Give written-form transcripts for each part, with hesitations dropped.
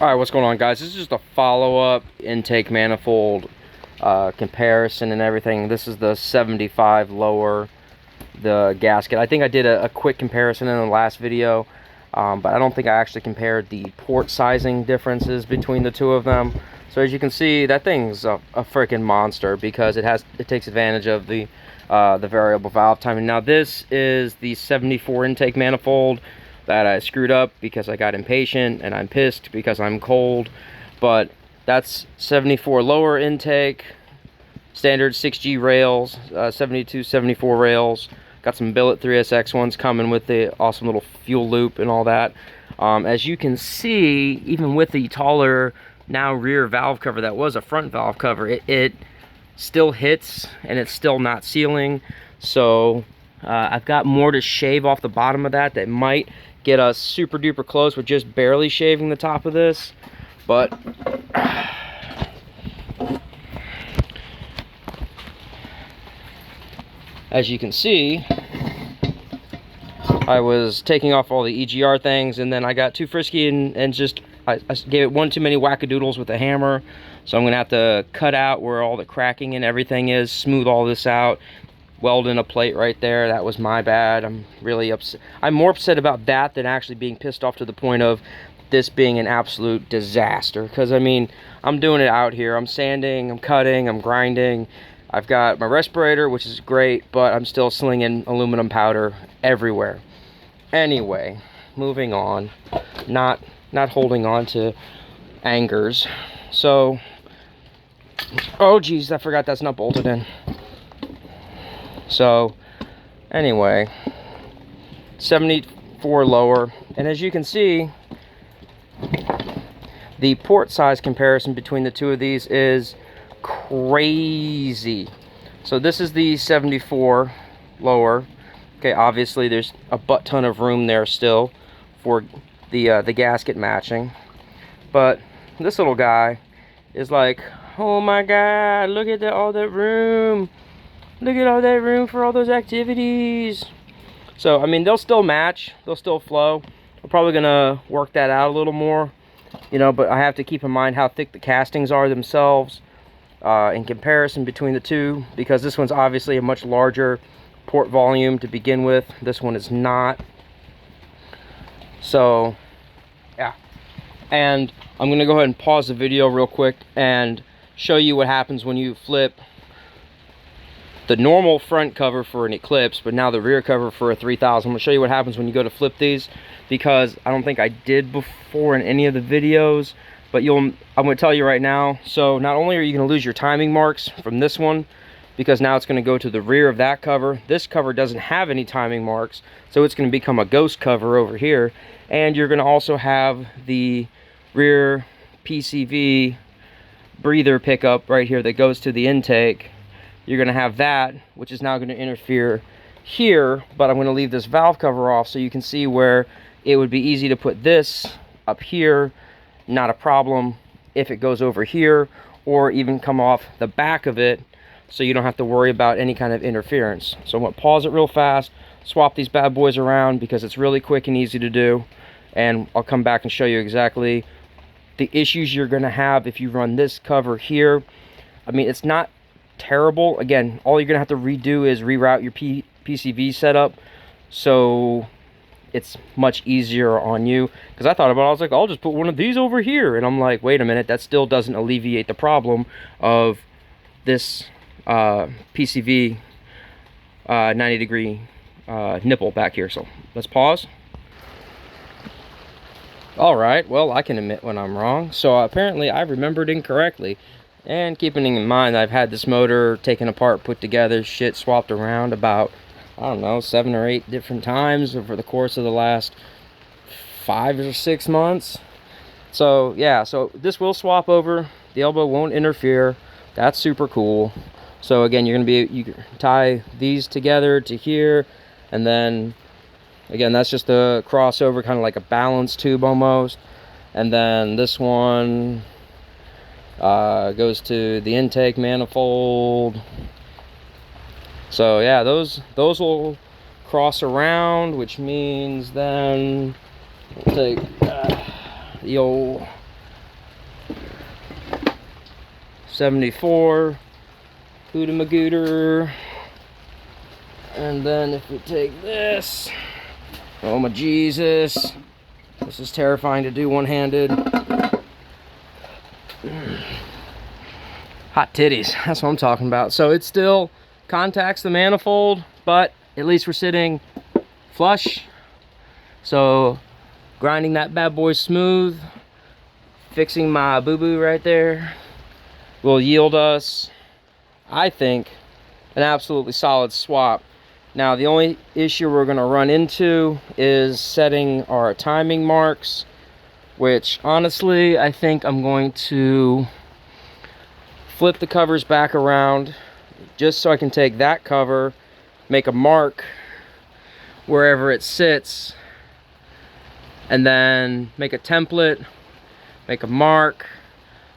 Alright, what's going on, guys? This is just a follow-up intake manifold comparison and everything. This is the 75 lower, the gasket. I think I did a quick comparison in the last video, but I don't think I actually compared the port sizing differences between the two of them. So as you can see, that thing's a freaking monster because it takes advantage of the variable valve timing. Now this is the 74 intake manifold that I screwed up because I got impatient, and I'm pissed because I'm cold. But that's 74 lower intake, standard 6G rails, 72, 74 rails. Got some billet 3SX ones coming with the awesome little fuel loop and all that. As you can see, even with the taller now rear valve cover that was a front valve cover, it still hits and it's still not sealing. So I've got more to shave off the bottom of that might get us super duper close with just barely shaving the top of this. But as you can see, I was taking off all the EGR things, and then I got too frisky and just I gave it one too many wackadoodles with a hammer. So I'm gonna have to cut out where all the cracking and everything is, smooth all this out, weld in a plate right there. That was my bad. I'm really upset. I'm more upset about that than actually being pissed off to the point of this being an absolute disaster. Because I mean, I'm doing it out here. I'm sanding, I'm cutting, I'm grinding. I've got my respirator, which is great, but I'm still slinging aluminum powder everywhere. Anyway, moving on. Not holding on to angers. So, oh geez, I forgot that's not bolted in. So anyway, 74 lower, and as you can see, the port size comparison between the two of these is crazy. So this is the 74 lower. Okay, obviously there's a butt ton of room there still for the gasket matching, but this little guy is like, oh my god, look at all that room. Look at all that room for all those activities. So, I mean, they'll still match. They'll still flow. I'm probably going to work that out a little more. You know, but I have to keep in mind how thick the castings are themselves in comparison between the two. Because this one's obviously a much larger port volume to begin with. This one is not. So, yeah. And I'm going to go ahead and pause the video real quick and show you what happens when you flip the normal front cover for an Eclipse, but now the rear cover for a 3000. I'm gonna show you what happens when you go to flip these, because I don't think I did before in any of the videos, but I'm gonna tell you right now. So not only are you gonna lose your timing marks from this one, because now it's gonna go to the rear of that cover. This cover doesn't have any timing marks, so it's gonna become a ghost cover over here. And you're gonna also have the rear PCV breather pickup right here that goes to the intake. You're going to have that, which is now going to interfere here, but I'm going to leave this valve cover off so you can see where it would be easy to put this up here, not a problem if it goes over here, or even come off the back of it so you don't have to worry about any kind of interference. So I'm going to pause it real fast, swap these bad boys around because it's really quick and easy to do, and I'll come back and show you exactly the issues you're going to have if you run this cover here. I mean, it's not terrible. Again, all you're gonna have to redo is reroute your PCV setup, so it's much easier on you. Because I thought about it, I was like, I'll just put one of these over here, and I'm like, wait a minute, that still doesn't alleviate the problem of this PCV 90-degree nipple back here. So let's pause. All right, well, I can admit when I'm wrong. So apparently I remembered incorrectly. And keeping in mind, I've had this motor taken apart, put together, shit swapped around about, I don't know, 7 or 8 different times over the course of the last 5 or 6 months. So yeah, so this will swap over. The elbow won't interfere. That's super cool. So again, you can tie these together to here, and then again, that's just a crossover, kind of like a balance tube almost. And then this one goes to the intake manifold. So yeah, those will cross around, which means then we'll take the old 74, Hooter Magooter. And then if we take this, oh my Jesus, this is terrifying to do one-handed. Hot titties, that's what I'm talking about. So it still contacts the manifold, but at least we're sitting flush. So grinding that bad boy smooth, fixing my boo-boo right there, will yield us, I think, an absolutely solid swap. Now the only issue we're going to run into is setting our timing marks, which honestly I think I'm going to flip the covers back around just so I can take that cover, make a mark wherever it sits, and then make a template, make a mark.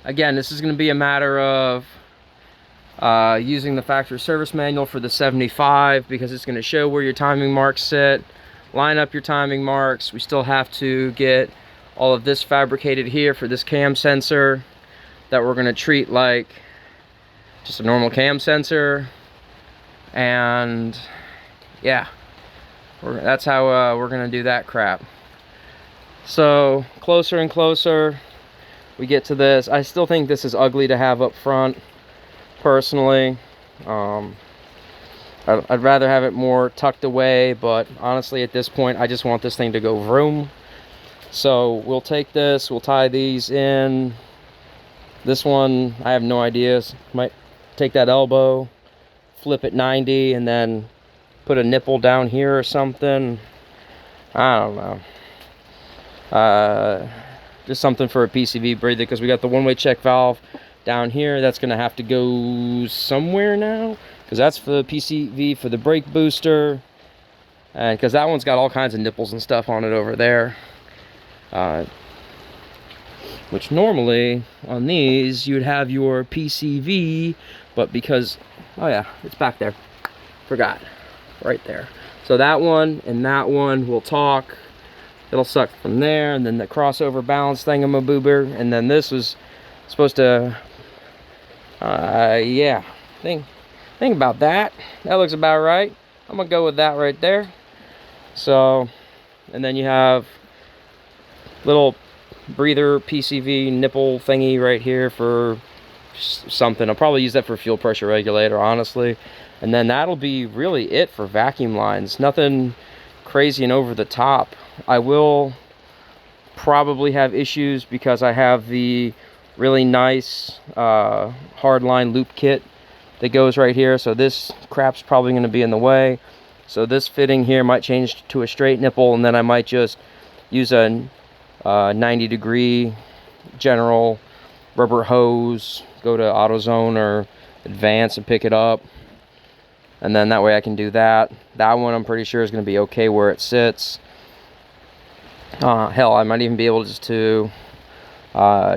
Again, this is going to be a matter of using the factory service manual for the 75, because it's going to show where your timing marks sit. Line up your timing marks. We still have to get all of this fabricated here for this cam sensor that we're going to treat like just a normal cam sensor. And yeah, that's how we're going to do that crap. So closer and closer we get to this. I still think this is ugly to have up front, personally. I'd rather have it more tucked away, but honestly at this point I just want this thing to go vroom. So we'll take this, we'll tie these in. This one, I have no ideas. Might take that elbow, flip it 90, and then put a nipple down here or something. I don't know. Just something for a PCV breather, because we got the one-way check valve down here. That's going to have to go somewhere now, because that's for the PCV for the brake booster, and because that one's got all kinds of nipples and stuff on it over there, which normally on these you would have your PCV, but because, oh yeah, it's back there, forgot, right there. So that one and that one will talk. It'll suck from there, and then the crossover balance thingamaboober, and then this was supposed to, yeah, think about that. That looks about right. I'm gonna go with that right there. So, and then you have little breather PCV nipple thingy right here for something. I'll probably use that for fuel pressure regulator, honestly. And then that'll be really it for vacuum lines. Nothing crazy and over the top. I will probably have issues because I have the really nice hardline loop kit that goes right here, so this crap's probably going to be in the way. So this fitting here might change to a straight nipple, and then I might just use a 90-degree general rubber hose, go to AutoZone or Advance and pick it up, and then that way I can do that. That one I'm pretty sure is going to be okay where it sits. Hell, I might even be able just to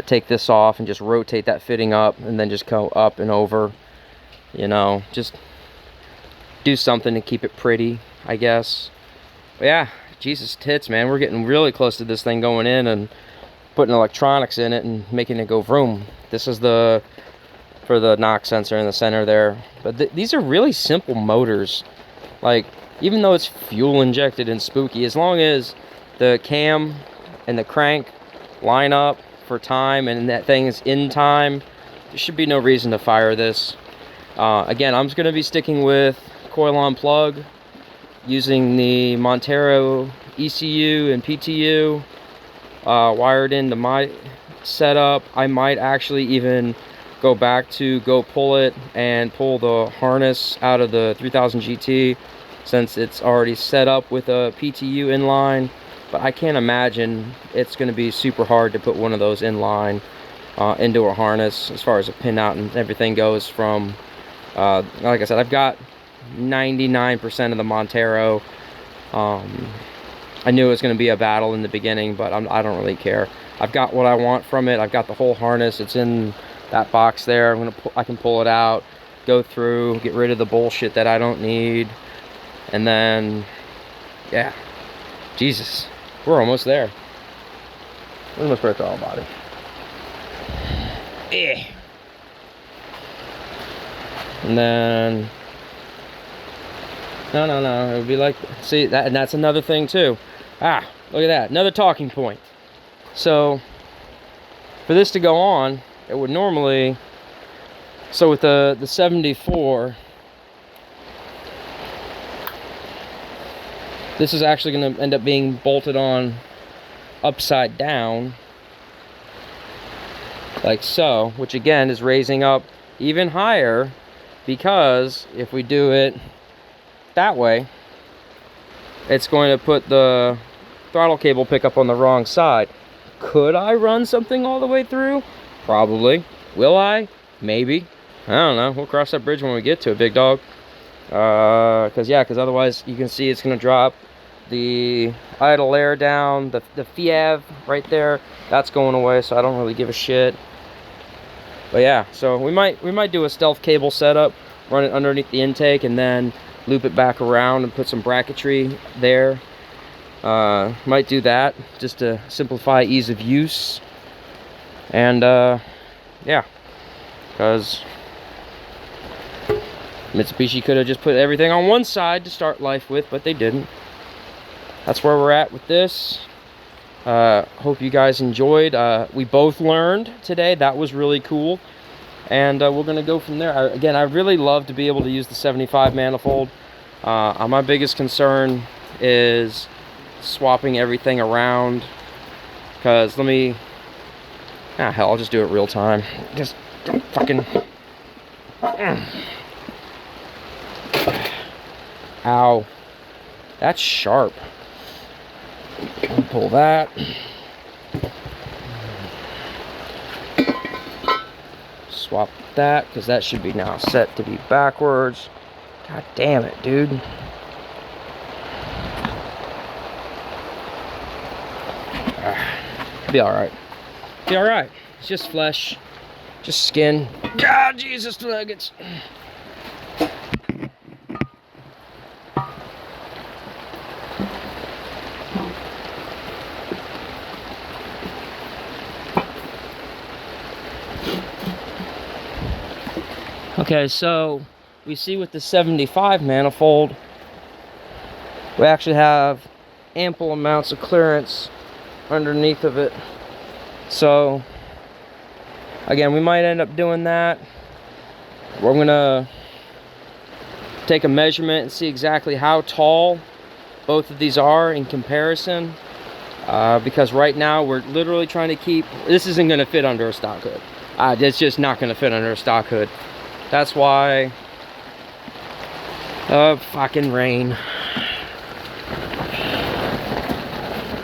take this off and just rotate that fitting up, and then just go up and over, you know, just do something to keep it pretty, I guess. But yeah, Jesus tits, man, we're getting really close to this thing going in and putting electronics in it and making it go vroom. This is the for the knock sensor in the center there. But these are really simple motors. Like, even though it's fuel injected and spooky, as long as the cam and the crank line up for time and that thing is in time, there should be no reason to fire this. Again, I'm just going to be sticking with coil on plug, using the Montero ECU and PTU wired into my setup. I might actually even go back to go pull it and pull the harness out of the 3000 GT, since it's already set up with a PTU inline. But I can't imagine it's going to be super hard to put one of those inline into a harness as far as a pin out and everything goes. From like I said, I've got 99% of the Montero. I knew it was going to be a battle in the beginning, but I don't really care. I've got what I want from it. I've got the whole harness. It's in that box there. I can pull it out, go through, get rid of the bullshit that I don't need, and then yeah, Jesus, we're almost there. We're almost at the all body. And then no, it would be like, see that, and that's another thing too. Ah, look at that, another talking point. So for this to go on, it would normally, so with the 74, this is actually going to end up being bolted on upside down, like so, which again is raising up even higher, because if we do it that way, it's going to put the throttle cable pickup on the wrong side. Could I run something all the way through? Probably. Will I? Maybe. I don't know. We'll cross that bridge when we get to it, big dog. Because otherwise you can see it's going to drop the idle air down, the FIAV right there, that's going away, so I don't really give a shit. But yeah, so we might do a stealth cable setup, run it underneath the intake, and then loop it back around and put some bracketry there. Might do that just to simplify ease of use. And yeah, because Mitsubishi could have just put everything on one side to start life with, but they didn't. That's where we're at with this. Hope you guys enjoyed. We both learned today. That was really cool. And we're going to go from there. Again, I really love to be able to use the 75 manifold. My biggest concern is swapping everything around. Because hell, I'll just do it real time. Just don't fucking... Ow. That's sharp. Pull that. Swap that, because that should be now set to be backwards. God damn it, dude. Be alright. Be alright. It's just flesh. Just skin. God, Jesus nuggets. Okay, so we see with the 75 manifold, we actually have ample amounts of clearance underneath of it. So, again, we might end up doing that. We're gonna take a measurement and see exactly how tall both of these are in comparison. Because right now we're literally trying to keep, this isn't gonna fit under a stock hood. It's just not gonna fit under a stock hood. That's why, fucking rain.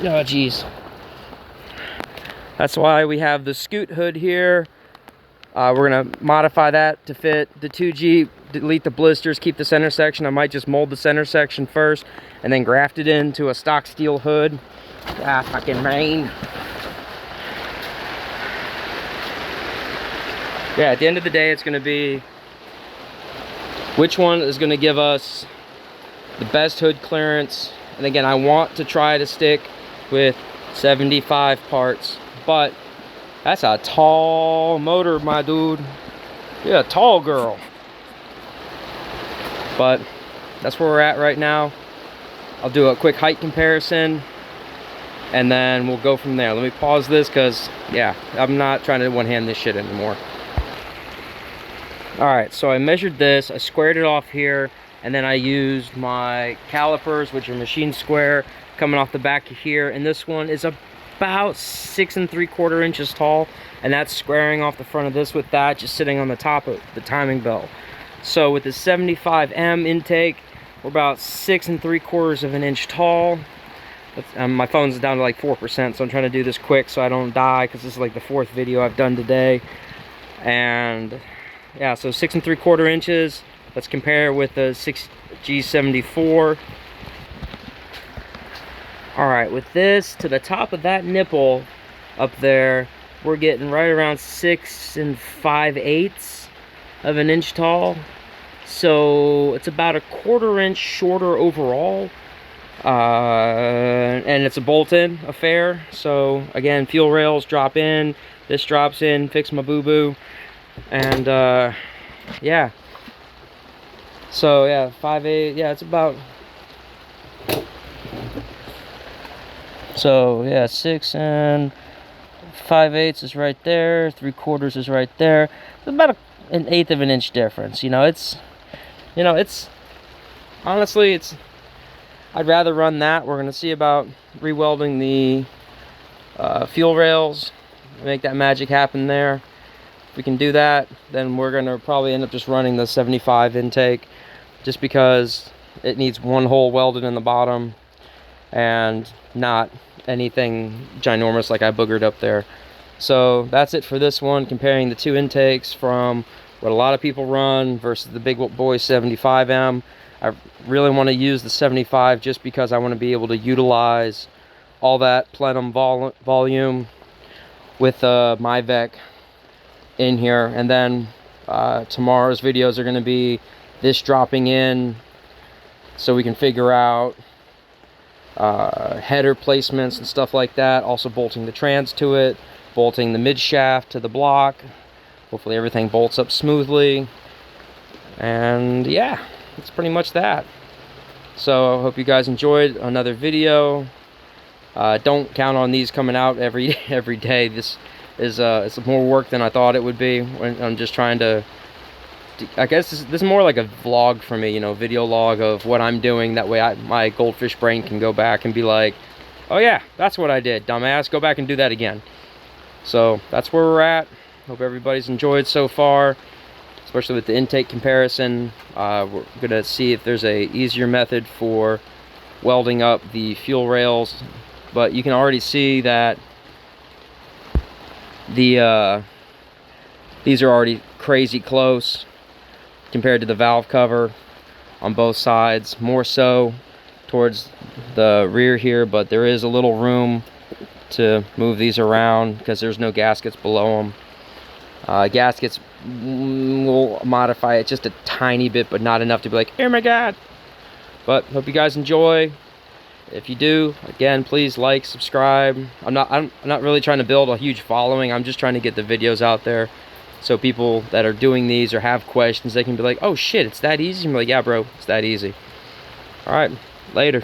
Oh, geez. That's why we have the scoot hood here. We're gonna modify that to fit the 2G, delete the blisters, keep the center section. I might just mold the center section first and then graft it into a stock steel hood. Ah, fucking rain. Yeah, at the end of the day, it's gonna be which one is going to give us the best hood clearance. And again, I want to try to stick with 75 parts, but that's a tall motor, my dude. You're a tall girl. But that's where we're at right now. I'll do a quick height comparison and then we'll go from there. Let me pause this because, yeah, I'm not trying to one-hand this shit anymore. Alright, so I measured this, I squared it off here, and then I used my calipers, which are machine square, coming off the back of here, and this one is about 6 3/4 inches tall, and that's squaring off the front of this with that, just sitting on the top of the timing belt. So with the 75M intake, we're about 6 3/4 of an inch tall. My phone's down to like 4%, so I'm trying to do this quick so I don't die, because this is like the 4th video I've done today. And yeah, so 6 3/4 inches. Let's compare with the 6G74. All right, with this to the top of that nipple up there, we're getting right around 6 5/8 of an inch tall. So it's about a 1/4 inch shorter overall. And it's a bolt-in affair. So again, fuel rails drop in, this drops in, fix my boo-boo. And yeah, So yeah, 5/8, yeah, it's about, so yeah, 6 and 5/8 is right there, 3/4 is right there. It's about an eighth of an inch difference. It's honestly, I'd rather run that. We're gonna see about rewelding the fuel rails, make that magic happen there. If we can do that, then we're gonna probably end up just running the 75 intake, just because it needs one hole welded in the bottom and not anything ginormous like I boogered up there. So that's it for this one, comparing the two intakes from what a lot of people run versus the big boy 75M. I really want to use the 75 just because I want to be able to utilize all that plenum volume with my VEC in here. And then tomorrow's videos are going to be this dropping in so we can figure out header placements and stuff like that. Also bolting the trans to it, bolting the mid shaft to the block. Hopefully everything bolts up smoothly. And yeah, that's pretty much that. So I hope you guys enjoyed another video. Don't count on these coming out every day. This is it's more work than I thought it would be. I'm just trying to, I guess this is more like a vlog for me, video log of what I'm doing. That way my goldfish brain can go back and be like, oh yeah, that's what I did, dumbass, go back and do that again. So that's where we're at. Hope everybody's enjoyed so far, especially with the intake comparison. We're gonna see if there's a easier method for welding up the fuel rails, but you can already see that the these are already crazy close compared to the valve cover on both sides, more so towards the rear here, but there is a little room to move these around because there's no gaskets below them. Gaskets will modify it just a tiny bit, but not enough to be like, oh my god. But hope you guys enjoy. If you do, again, please like, subscribe. I'm not really trying to build a huge following. I'm just trying to get the videos out there so people that are doing these or have questions, they can be like, oh shit, it's that easy? I'm like, yeah bro, it's that easy. All right, later.